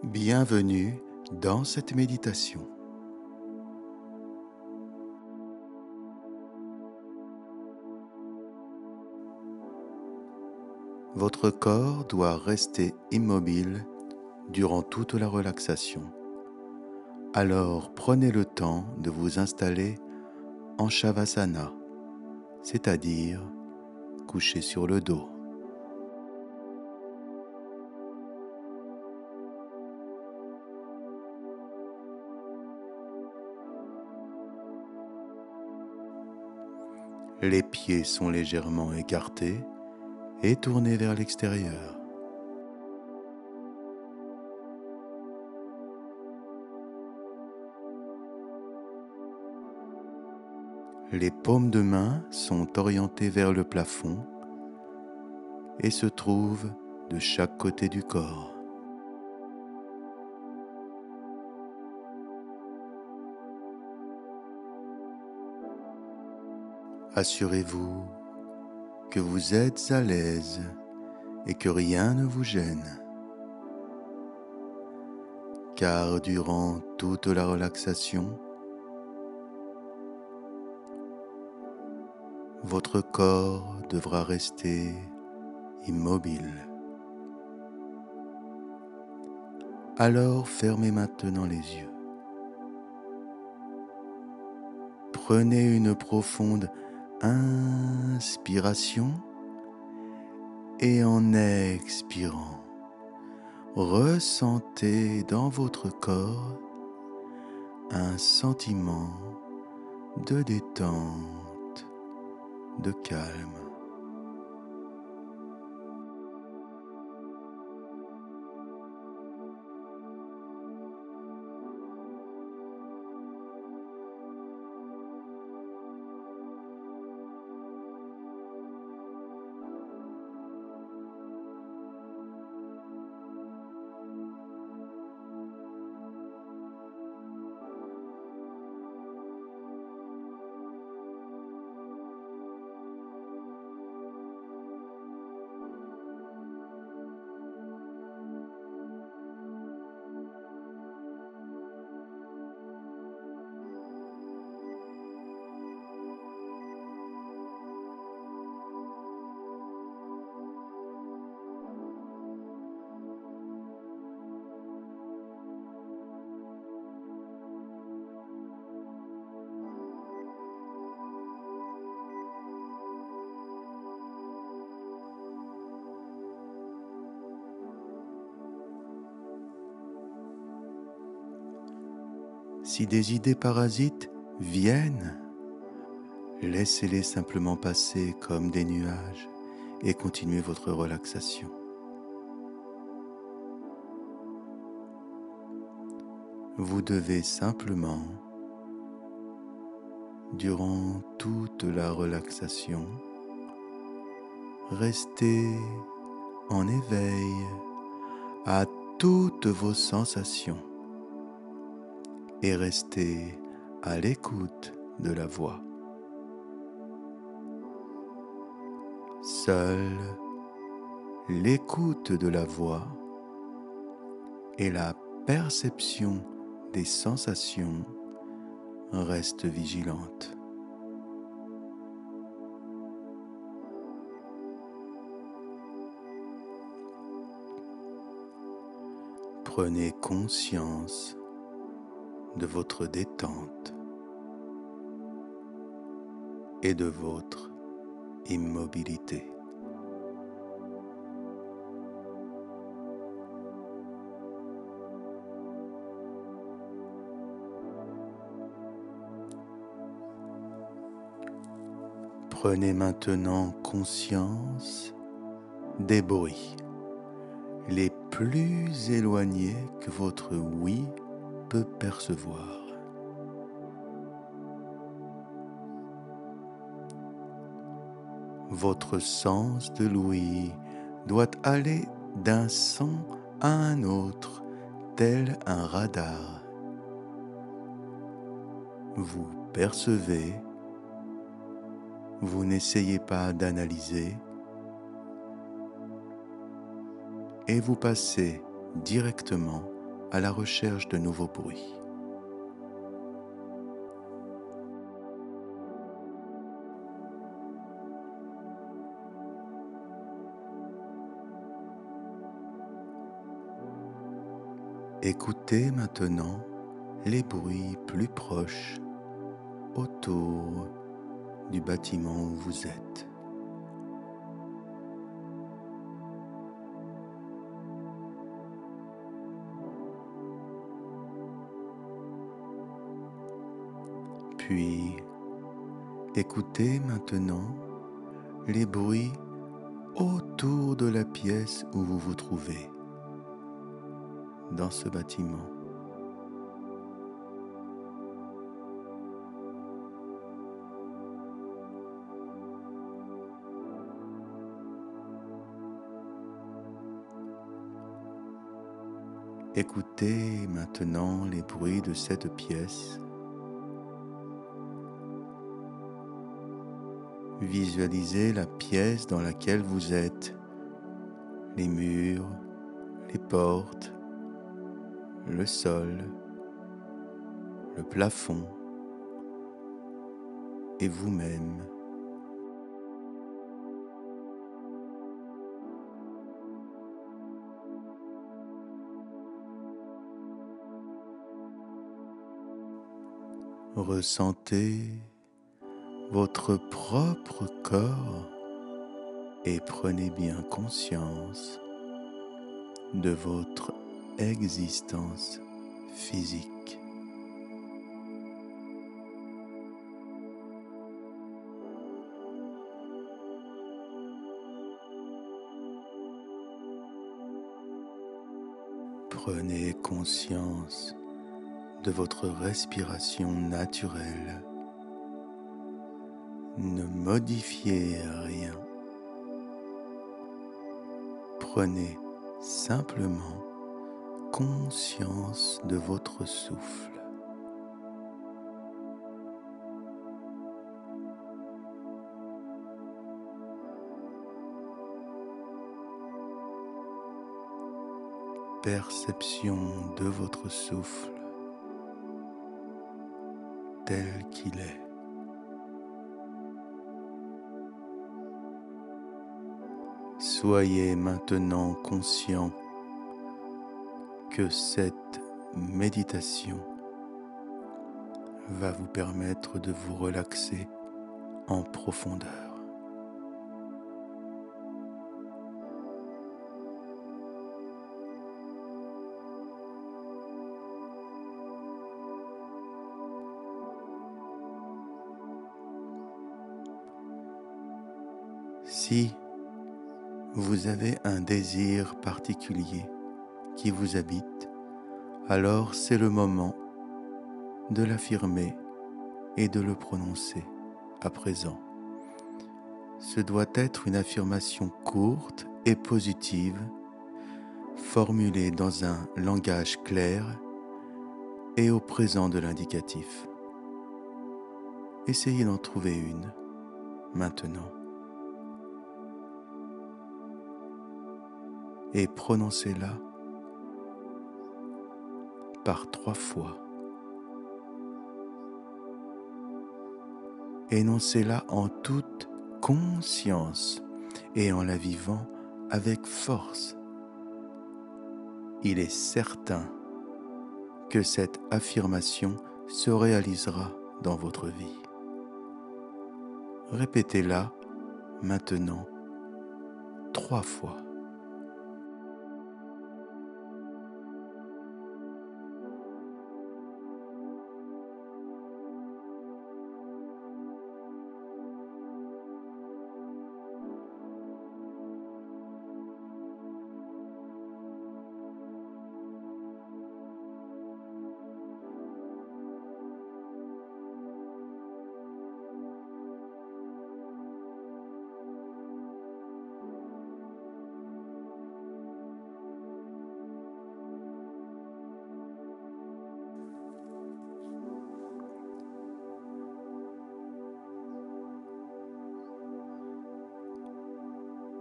Bienvenue dans cette méditation. Votre corps doit rester immobile durant toute la relaxation. Alors prenez le temps de vous installer en Shavasana, c'est-à-dire couché sur le dos. Les pieds sont légèrement écartés et tournés vers l'extérieur. Les paumes de main sont orientées vers le plafond et se trouvent de chaque côté du corps. Assurez-vous que vous êtes à l'aise et que rien ne vous gêne, car durant toute la relaxation, votre corps devra rester immobile. Alors fermez maintenant les yeux. Prenez une profonde inspiration et en expirant, ressentez dans votre corps un sentiment de détente, de calme. Si des idées parasites viennent, laissez-les simplement passer comme des nuages et continuez votre relaxation. Vous devez simplement, durant toute la relaxation, rester en éveil à toutes vos sensations et rester à l'écoute de la voix. Seule l'écoute de la voix et la perception des sensations restent vigilantes. Prenez conscience de votre détente et de votre immobilité. Prenez maintenant conscience des bruits les plus éloignés que votre ouïe peut percevoir. Votre sens de l'ouïe doit aller d'un son à un autre, tel un radar. Vous percevez, vous n'essayez pas d'analyser et vous passez directement à la recherche de nouveaux bruits. Écoutez maintenant les bruits plus proches autour du bâtiment où vous êtes. Puis, écoutez maintenant les bruits autour de la pièce où vous vous trouvez, dans ce bâtiment. Écoutez maintenant les bruits de cette pièce. Visualisez la pièce dans laquelle vous êtes, les murs, les portes, le sol, le plafond et vous-même. Ressentez votre propre corps et prenez bien conscience de votre existence physique. Prenez conscience de votre respiration naturelle. Ne modifiez rien. Prenez simplement conscience de votre souffle. Perception de votre souffle tel qu'il est. Soyez maintenant conscient que cette méditation va vous permettre de vous relaxer en profondeur. Si vous avez un désir particulier qui vous habite, alors c'est le moment de l'affirmer et de le prononcer à présent. Ce doit être une affirmation courte et positive, formulée dans un langage clair et au présent de l'indicatif. Essayez d'en trouver une maintenant et prononcez-la par 3 fois. Énoncez-la en toute conscience et en la vivant avec force. Il est certain que cette affirmation se réalisera dans votre vie. Répétez-la maintenant 3 fois.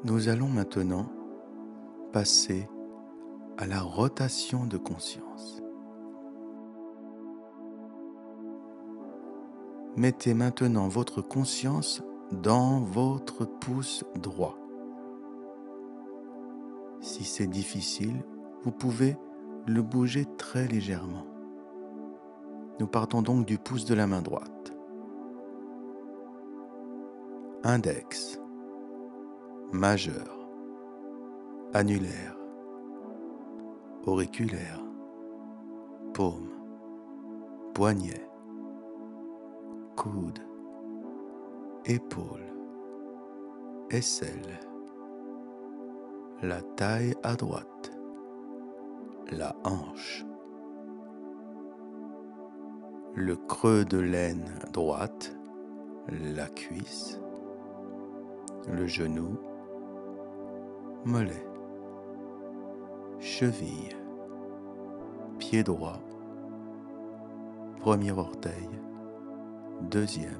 Nous allons maintenant passer à la rotation de conscience. Mettez maintenant votre conscience dans votre pouce droit. Si c'est difficile, vous pouvez le bouger très légèrement. Nous partons donc du pouce de la main droite. Index, majeur, annulaire, auriculaire, paume, poignet, coude, épaule, aisselle, la taille à droite, la hanche, le creux de l'aine droite, la cuisse, le genou, mollet, cheville, pied droit, premier orteil, deuxième,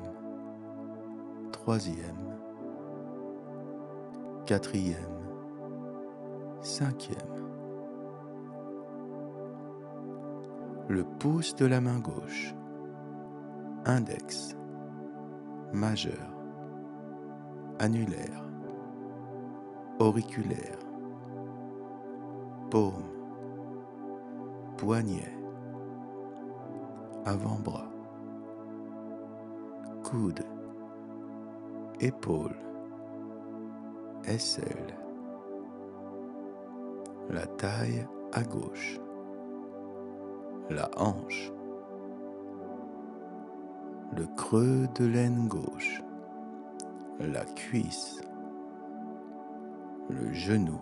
troisième, quatrième, cinquième. Le pouce de la main gauche, index, majeur, annulaire, auriculaire, paume, poignet, avant-bras, coude, épaule, aisselle, la taille à gauche, la hanche, le creux de l'aine gauche, la cuisse, le genou,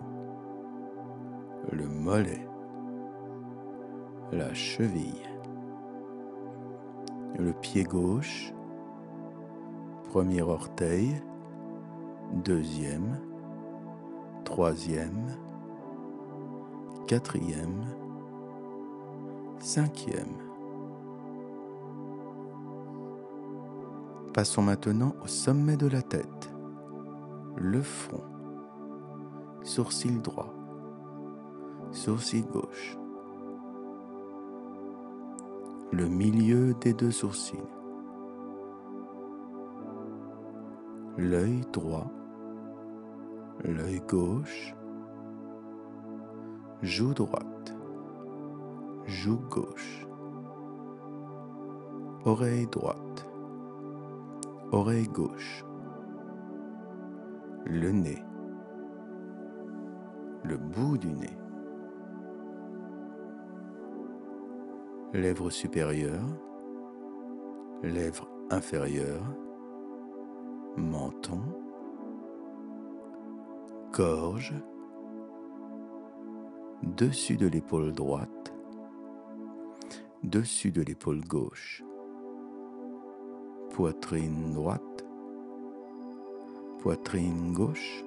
le mollet, la cheville, le pied gauche, premier orteil, deuxième, troisième, quatrième, cinquième. Passons maintenant au sommet de la tête, le front, sourcil droit, sourcil gauche, le milieu des deux sourcils, l'œil droit, l'œil gauche, joue droite, joue gauche, oreille droite, oreille gauche, le nez, le bout du nez, lèvres supérieures, lèvres inférieures, menton, gorge, dessus de l'épaule droite, dessus de l'épaule gauche, poitrine droite, poitrine gauche,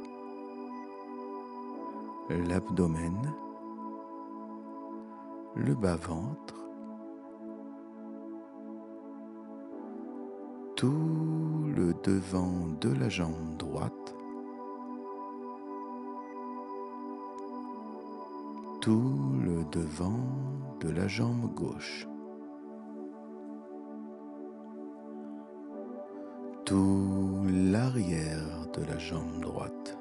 l'abdomen, le bas-ventre, tout le devant de la jambe droite, tout le devant de la jambe gauche, tout l'arrière de la jambe droite,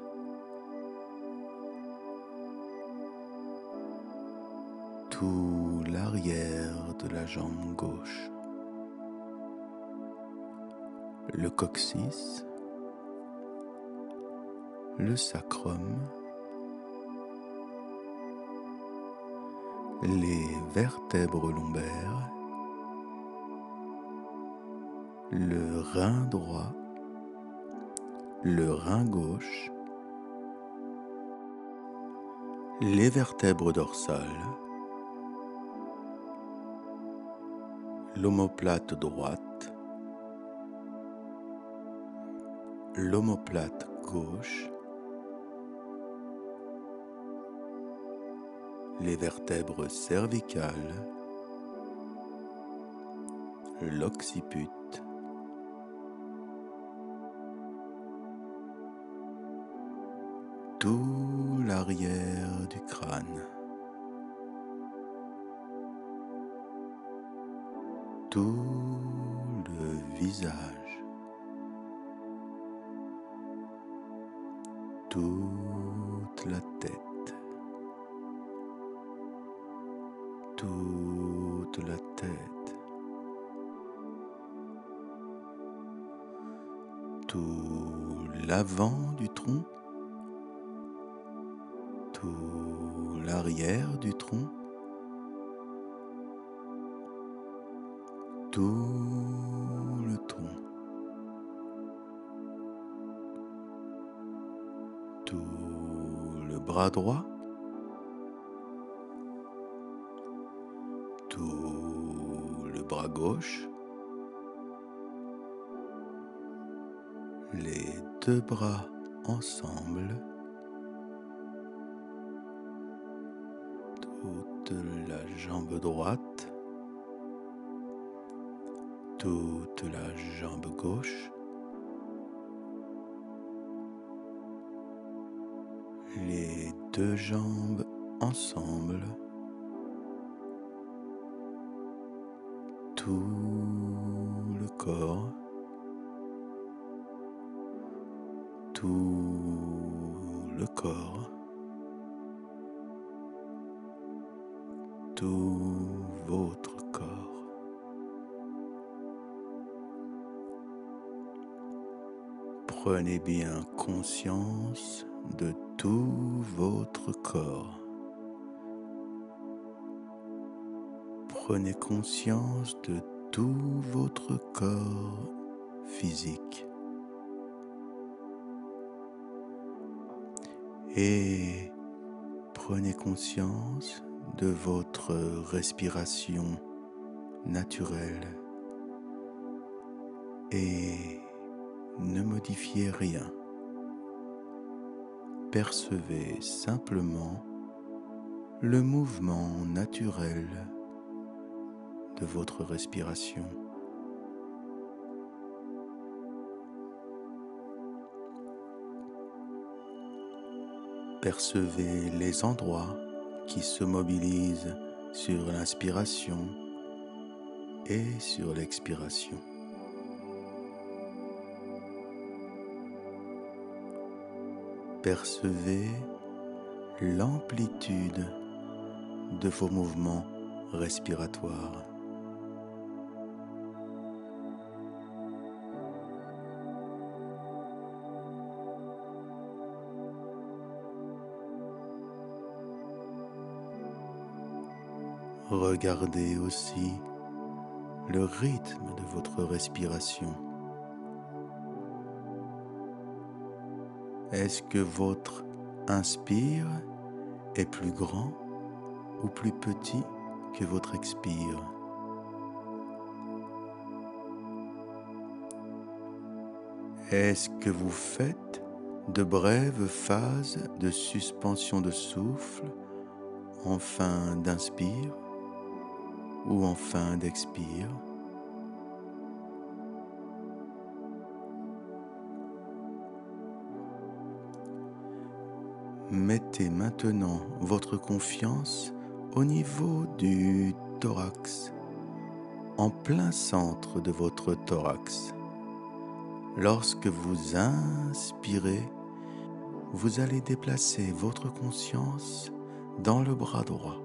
tout l'arrière de la jambe gauche, le coccyx, le sacrum, les vertèbres lombaires, le rein droit, le rein gauche, les vertèbres dorsales, l'omoplate droite, l'omoplate gauche, les vertèbres cervicales, l'occiput, tout l'arrière du crâne, tout le visage, toute la tête, toute la tête, tout l'avant du tronc, tout l'arrière du tronc, tout le tronc, tout le bras droit, tout le bras gauche, les deux bras ensemble, toute la jambe droite, toute la jambe gauche, les deux jambes ensemble, tout le corps, tout le corps, tout votre corps. Prenez bien conscience de tout votre corps. Prenez conscience de tout votre corps physique. Et prenez conscience de votre respiration naturelle. Et ne modifiez rien. Percevez simplement le mouvement naturel de votre respiration. Percevez les endroits qui se mobilisent sur l'inspiration et sur l'expiration. Percevez l'amplitude de vos mouvements respiratoires. Regardez aussi le rythme de votre respiration. Est-ce que votre inspire est plus grand ou plus petit que votre expire? Est-ce que vous faites de brèves phases de suspension de souffle en fin d'inspire ou en fin d'expire? Mettez maintenant votre confiance au niveau du thorax, en plein centre de votre thorax. Lorsque vous inspirez, vous allez déplacer votre conscience dans le bras droit.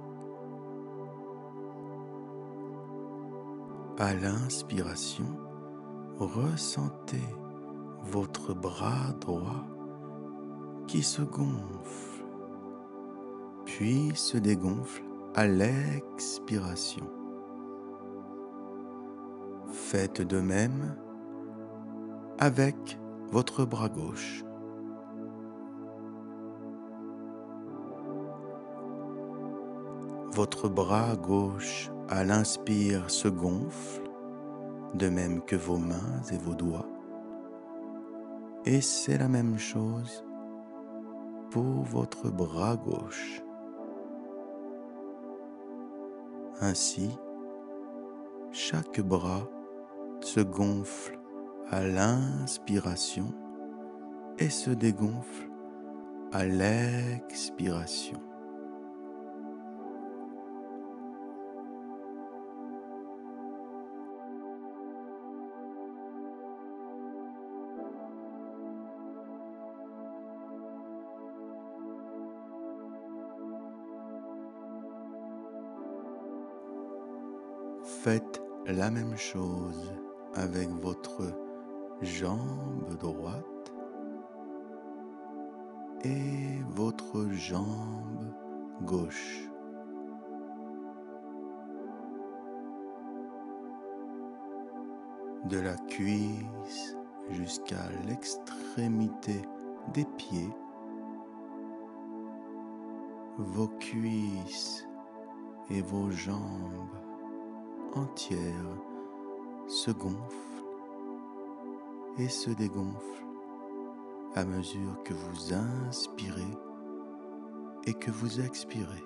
À l'inspiration, ressentez votre bras droit qui se gonfle, puis se dégonfle à l'expiration. Faites de même avec votre bras gauche. Votre bras gauche à l'inspire se gonfle, de même que vos mains et vos doigts. Et c'est la même chose pour votre bras gauche. Ainsi, chaque bras se gonfle à l'inspiration et se dégonfle à l'expiration. Faites la même chose avec votre jambe droite et votre jambe gauche. De la cuisse jusqu'à l'extrémité des pieds, vos cuisses et vos jambes entières se gonflent et se dégonflent à mesure que vous inspirez et que vous expirez.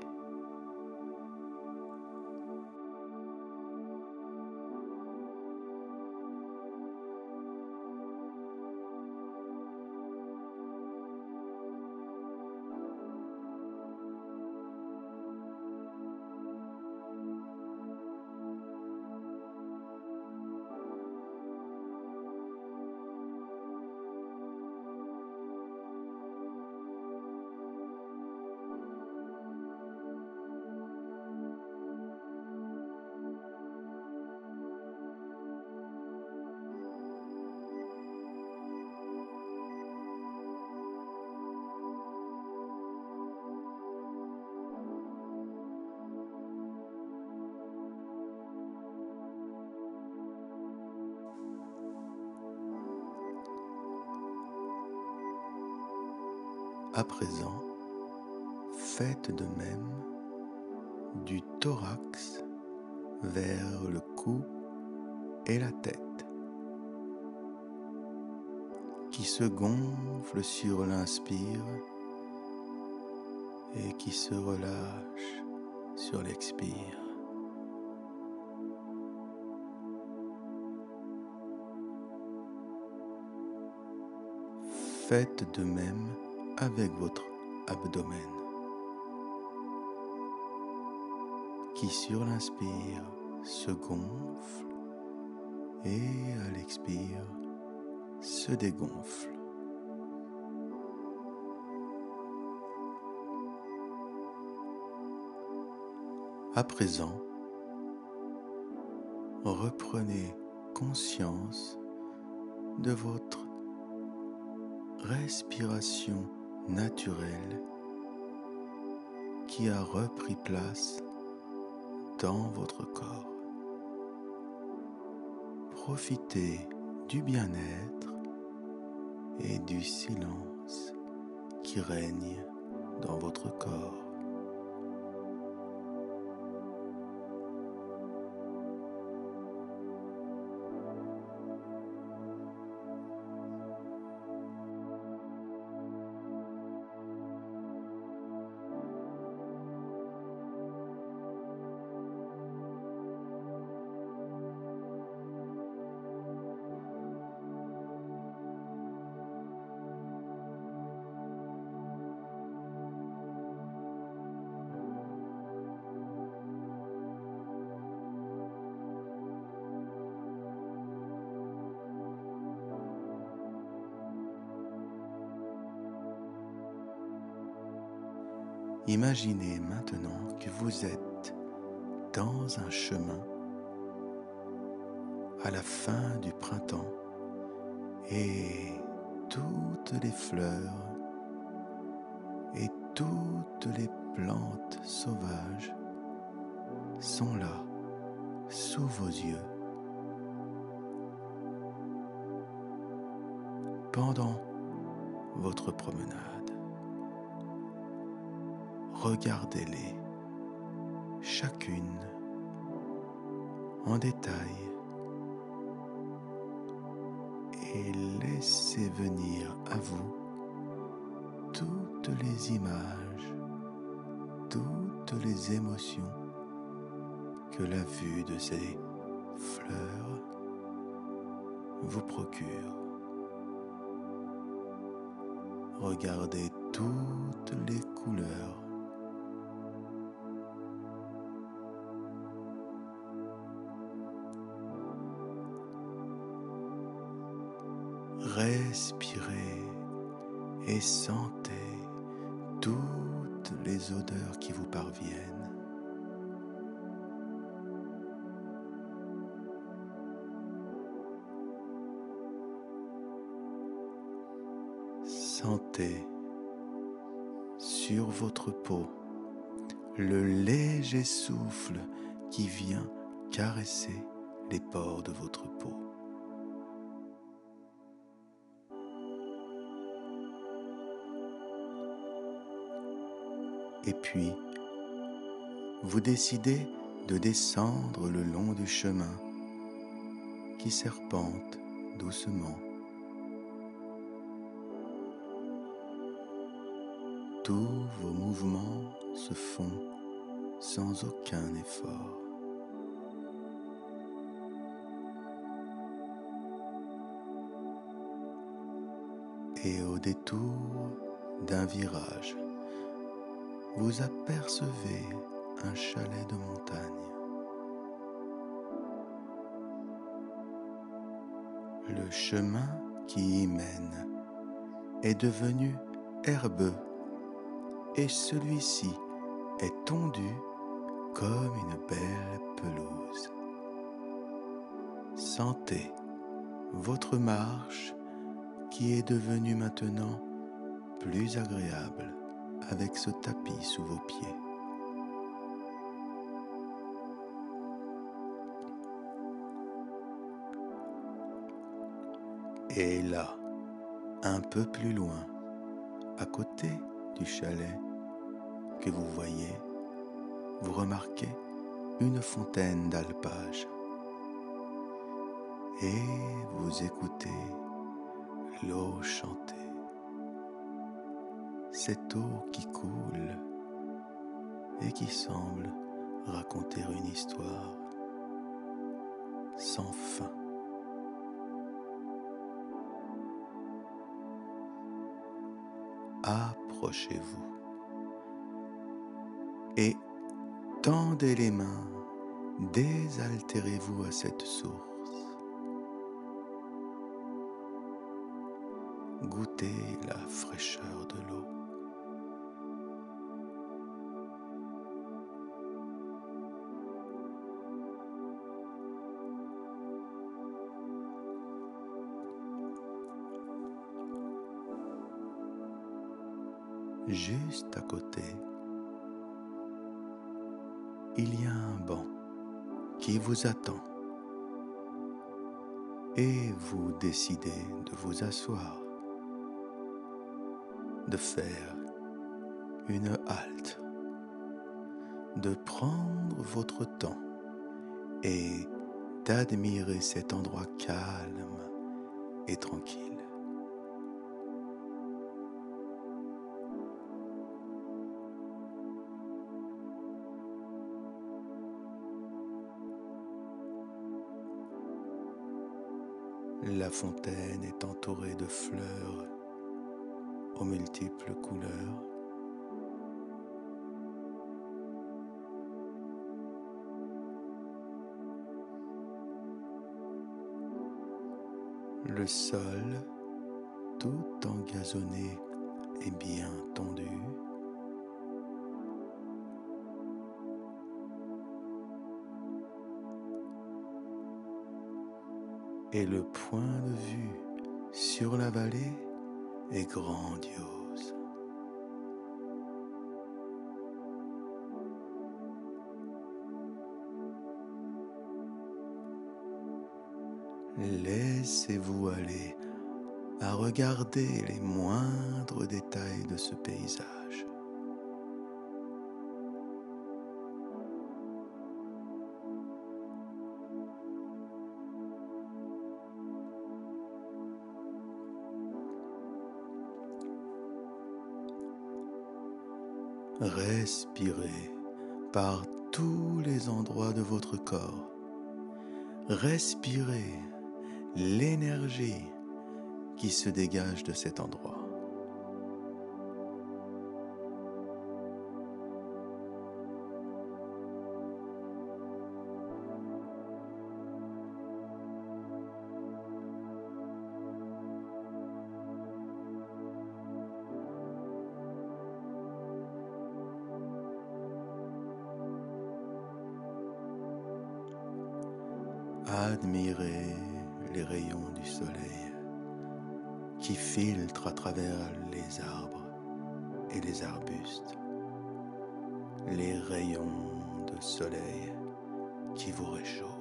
À présent, faites de même du thorax vers le cou et la tête, qui se gonfle sur l'inspire et qui se relâche sur l'expire. Faites de même avec votre abdomen, qui sur l'inspire se gonfle et à l'expire se dégonfle. À présent, reprenez conscience de votre respiration naturelle qui a repris place dans votre corps. Profitez du bien-être et du silence qui règne dans votre corps. Imaginez maintenant que vous êtes dans un chemin à la fin du printemps et toutes les fleurs et toutes les plantes sauvages sont là sous vos yeux. Pendant votre promenade, regardez-les chacune en détail et laissez venir à vous toutes les images, toutes les émotions que la vue de ces fleurs vous procure. Regardez toutes les couleurs. Respirez et sentez toutes les odeurs qui vous parviennent. Sentez sur votre peau le léger souffle qui vient caresser les pores de votre peau. Et puis, vous décidez de descendre le long du chemin qui serpente doucement. Tous vos mouvements se font sans aucun effort. Et au détour d'un virage, vous apercevez un chalet de montagne. Le chemin qui y mène est devenu herbeux et celui-ci est tondu comme une belle pelouse. Sentez votre marche qui est devenue maintenant plus agréable avec ce tapis sous vos pieds. Et là, un peu plus loin, à côté du chalet que vous voyez, vous remarquez une fontaine d'alpage et vous écoutez l'eau chanter. Cette eau qui coule et qui semble raconter une histoire sans fin. Approchez-vous et tendez les mains, désaltérez-vous à cette source. Goûtez la fraîcheur de l'eau. Juste à côté, il y a un banc qui vous attend et vous décidez de vous asseoir, de faire une halte, de prendre votre temps et d'admirer cet endroit calme et tranquille. La fontaine est entourée de fleurs aux multiples couleurs. Le sol, tout engazonné et bien tendu. Et le point de vue sur la vallée est grandiose. Laissez-vous aller à regarder les moindres détails de ce paysage. Respirez par tous les endroits de votre corps. Respirez l'énergie qui se dégage de cet endroit. Admirez les rayons du soleil qui filtre à travers les arbres et les arbustes, les rayons de soleil qui vous réchauffent.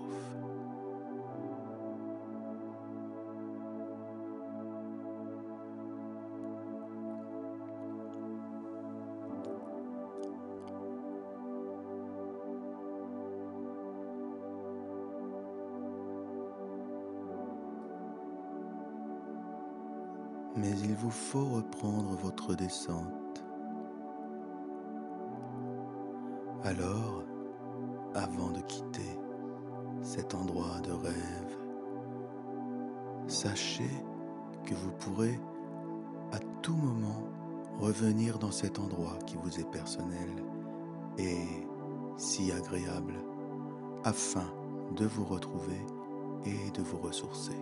Mais il vous faut reprendre votre descente. Alors, avant de quitter cet endroit de rêve, sachez que vous pourrez à tout moment revenir dans cet endroit qui vous est personnel et si agréable afin de vous retrouver et de vous ressourcer.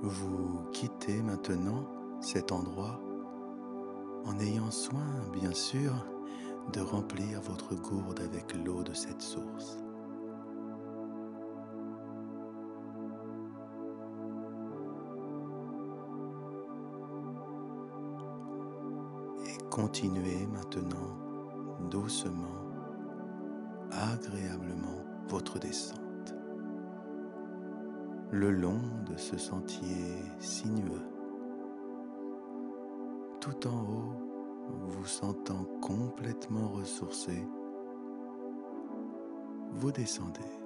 Vous quittez maintenant cet endroit en ayant soin, bien sûr, de remplir votre gourde avec l'eau de cette source. Et continuez maintenant doucement, agréablement votre descente le long de ce sentier sinueux. Tout en haut, vous sentant complètement ressourcé, vous descendez.